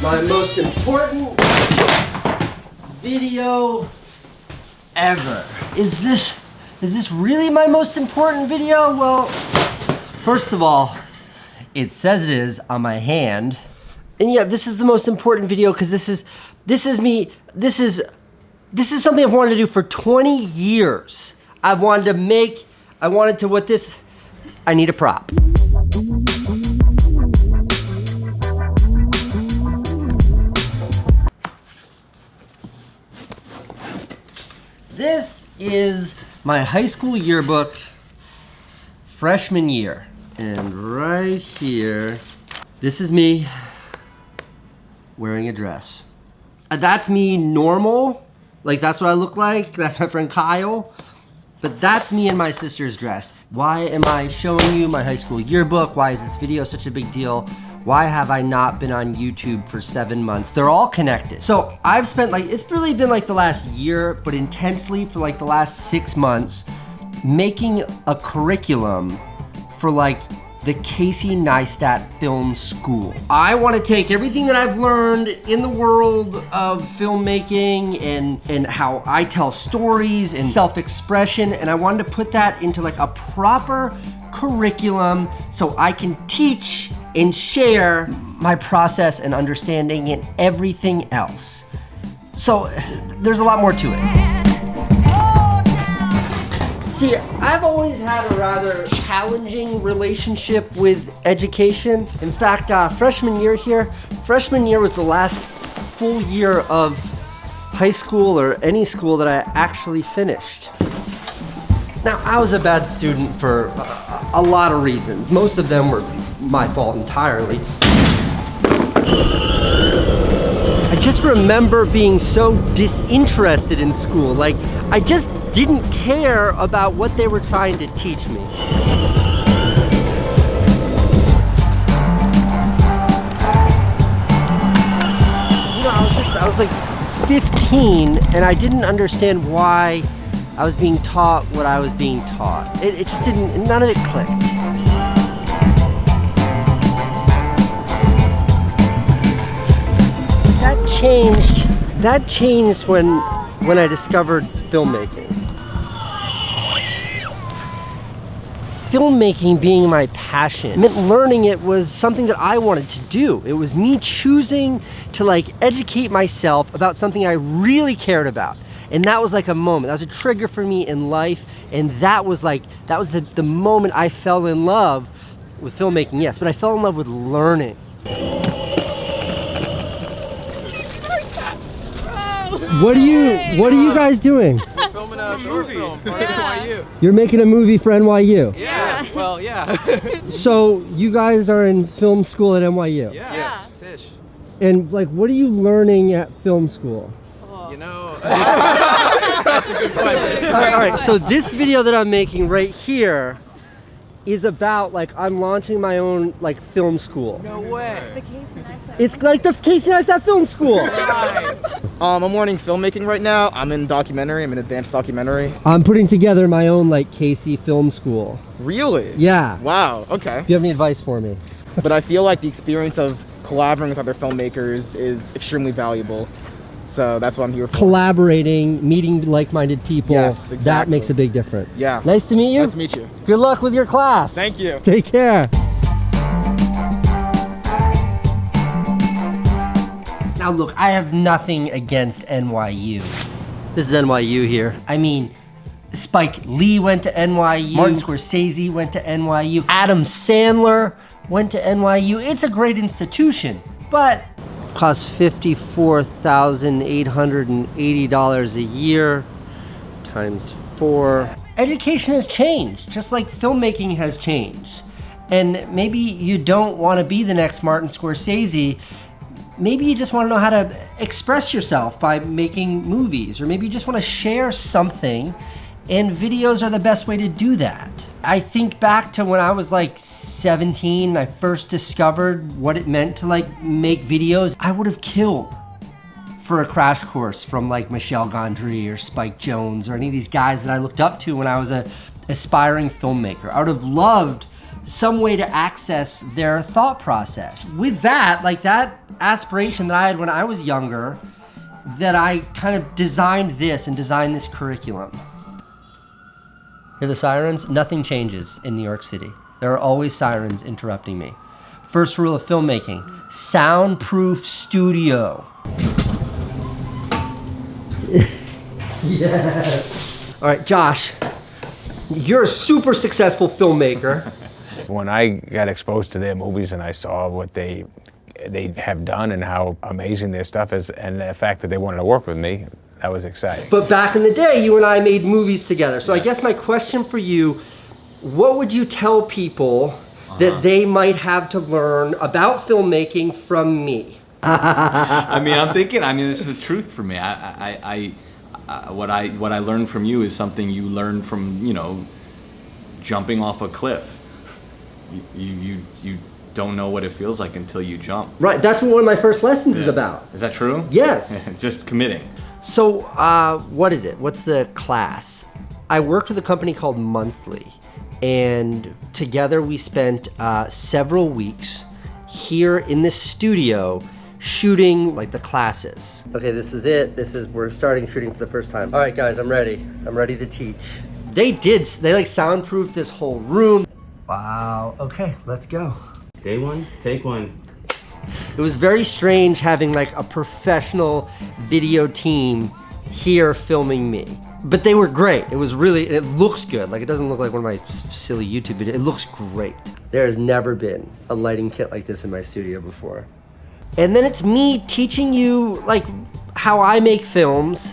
My most important video ever. Is this really my most important video? Well, first of all, it says it is on my hand. And yeah, this is the most important video because this is something I've wanted to do for 20 years. I need a prop. This is my high school yearbook, freshman year. And right here, this is me wearing a dress. That's me normal, like that's what I look like, that's my friend Kyle. But that's me in my sister's dress. Why am I showing you my high school yearbook? Why is this video such a big deal? Why have I not been on YouTube for 7 months? They're all connected. So I've spent it's really been like the last year, but intensely for like the last 6 months, making a curriculum for like the Casey Neistat Film School. I want to take everything that I've learned in the world of filmmaking and how I tell stories and self-expression, and I wanted to put that into like a proper curriculum so I can teach and share my process and understanding and everything else. So there's a lot more to it. See, I've always had a rather challenging relationship with education. In fact, freshman year was the last full year of high school or any school that I actually finished. Now, I was a bad student for a lot of reasons. Most of them were my fault entirely. I just remember being so disinterested in school. Like, I just didn't care about what they were trying to teach me. You know, I was like 15 and I didn't understand why I was being taught what I was being taught. It just didn't, none of it clicked. That changed when I discovered filmmaking. Filmmaking being my passion meant learning it was something that I wanted to do. It was me choosing to like educate myself about something I really cared about. And that was like a moment, that was a trigger for me in life. And that was the moment I fell in love with filmmaking, yes, but I fell in love with learning. What are you guys doing? We're filming a short film for NYU. You're making a movie for NYU? Yeah, well, yeah. So you guys are in film school at NYU? Yeah. Tish. And like, what are you learning at film school? You know, that's a good question. All right, so this video that I'm making right here is about like I'm launching my own like film school. No way. The Casey Neistat. It's like the Casey Neistat Film School. Nice. I'm learning filmmaking right now. I'm in documentary. I'm in advanced documentary. I'm putting together my own like Casey Film School. Really? Yeah. Wow. Okay. Do you have any advice for me? But I feel like the experience of collaborating with other filmmakers is extremely valuable. So that's what I'm here for. Collaborating, meeting like-minded people. Yes, exactly. That makes a big difference. Yeah. Nice to meet you. Nice to meet you. Good luck with your class. Thank you. Take care. Now look, I have nothing against NYU. This is NYU here. I mean, Spike Lee went to NYU. Martin Scorsese went to NYU. Adam Sandler went to NYU. It's a great institution, but costs $54,880 a year times 4. Education has changed, just like filmmaking has changed. And maybe you don't want to be the next Martin Scorsese. Maybe you just want to know how to express yourself by making movies, or maybe you just want to share something, and videos are the best way to do that. I think back to when I was like 17, I first discovered what it meant to like make videos. I would have killed for a crash course from like Michel Gondry or Spike Jonze or any of these guys that I looked up to when I was an aspiring filmmaker. I would have loved some way to access their thought process. With that, like that aspiration that I had when I was younger, that I kind of designed this and designed this curriculum. Hear the sirens? Nothing changes in New York City. There are always sirens interrupting me. First rule of filmmaking, soundproof studio. Yes. All right, Josh, you're a super successful filmmaker. When I got exposed to their movies and I saw what they have done and how amazing their stuff is, and the fact that they wanted to work with me, that was exciting. But back in the day, you and I made movies together. So I guess my question for you, what would you tell people that they might have to learn about filmmaking from me? I mean, this is the truth for me. What I learned from you is something you learned from, you know, jumping off a cliff. You don't know what it feels like until you jump. Right, that's what one of my first lessons is about. Is that true? Yes. Just committing. So, what is it? What's the class? I worked with a company called Monthly, and together we spent several weeks here in this studio shooting like the classes. Okay, this is it. We're starting shooting for the first time. All right, guys, I'm ready. I'm ready to teach. They like soundproofed this whole room. Wow, okay, let's go. Day one, take one. It was very strange having like a professional video team here filming me. But they were great. It looks good. Like, it doesn't look like one of my silly YouTube videos. It looks great. There has never been a lighting kit like this in my studio before. And then it's me teaching you like how I make films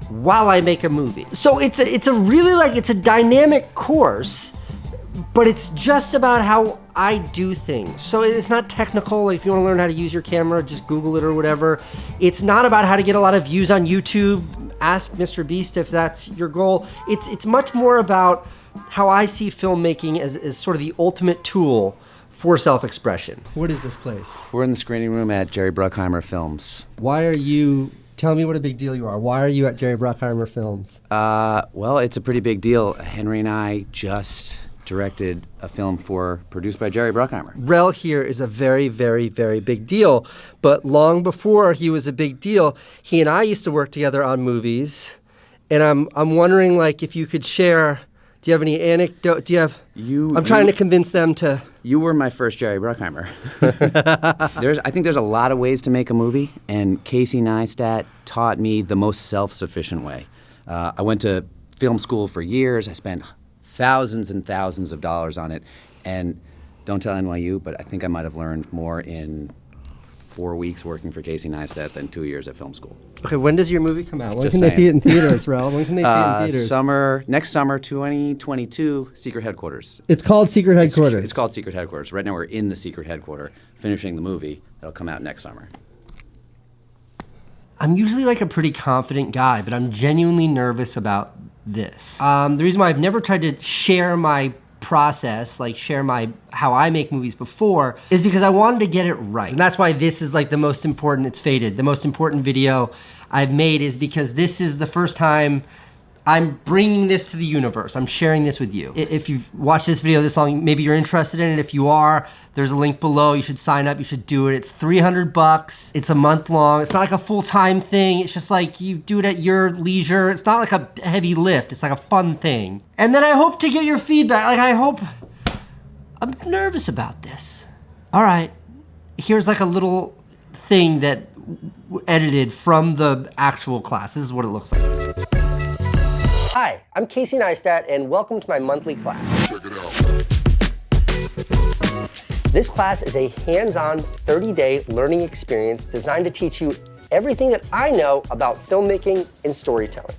while I make a movie. So it's a dynamic course, but it's just about how I do things. So it's not technical. Like, if you want to learn how to use your camera, just Google it or whatever. It's not about how to get a lot of views on YouTube. Ask Mr. Beast if that's your goal. It's much more about how I see filmmaking as sort of the ultimate tool for self-expression. What is this place? We're in the screening room at Jerry Bruckheimer Films. Tell me what a big deal you are. Why are you at Jerry Bruckheimer Films? Well, it's a pretty big deal. Henry and I just directed a film produced by Jerry Bruckheimer. Rel here is a very, very, very big deal. But long before he was a big deal, he and I used to work together on movies. And I'm wondering, like, if you could share. Do you have any anecdote? I'm trying to convince them to. You were my first Jerry Bruckheimer. I think there's a lot of ways to make a movie, and Casey Neistat taught me the most self-sufficient way. I went to film school for years. I spent thousands and thousands of dollars on it, and don't tell NYU, but I think I might have learned more in 4 weeks working for Casey Neistat than 2 years at film school. Okay, when does your movie come out? When Just can saying. they see it in theaters, Rel? When can they see it in theaters? Next summer, 2022, Secret Headquarters. It's called Secret Headquarters. It's called Secret Headquarters. Right now we're in the Secret Headquarters, finishing the movie. That'll come out next summer. I'm usually like a pretty confident guy, but I'm genuinely nervous about this. The reason why I've never tried to share my process, like share how I make movies before, is because I wanted to get it right. And that's why this is like the most important, it's fated. The most important video I've made is because this is the first time I'm bringing this to the universe. I'm sharing this with you. If you've watched this video this long, maybe you're interested in it. If you are, there's a link below. You should sign up. You should do it. It's $300. It's a month long. It's not like a full-time thing. It's just like you do it at your leisure. It's not like a heavy lift. It's like a fun thing. And then I hope to get your feedback. I'm nervous about this. All right, here's like a little thing that edited from the actual class. This is what it looks like. Hi, I'm Casey Neistat, and welcome to my monthly class. Check it out. This class is a hands-on 30-day learning experience designed to teach you everything that I know about filmmaking and storytelling.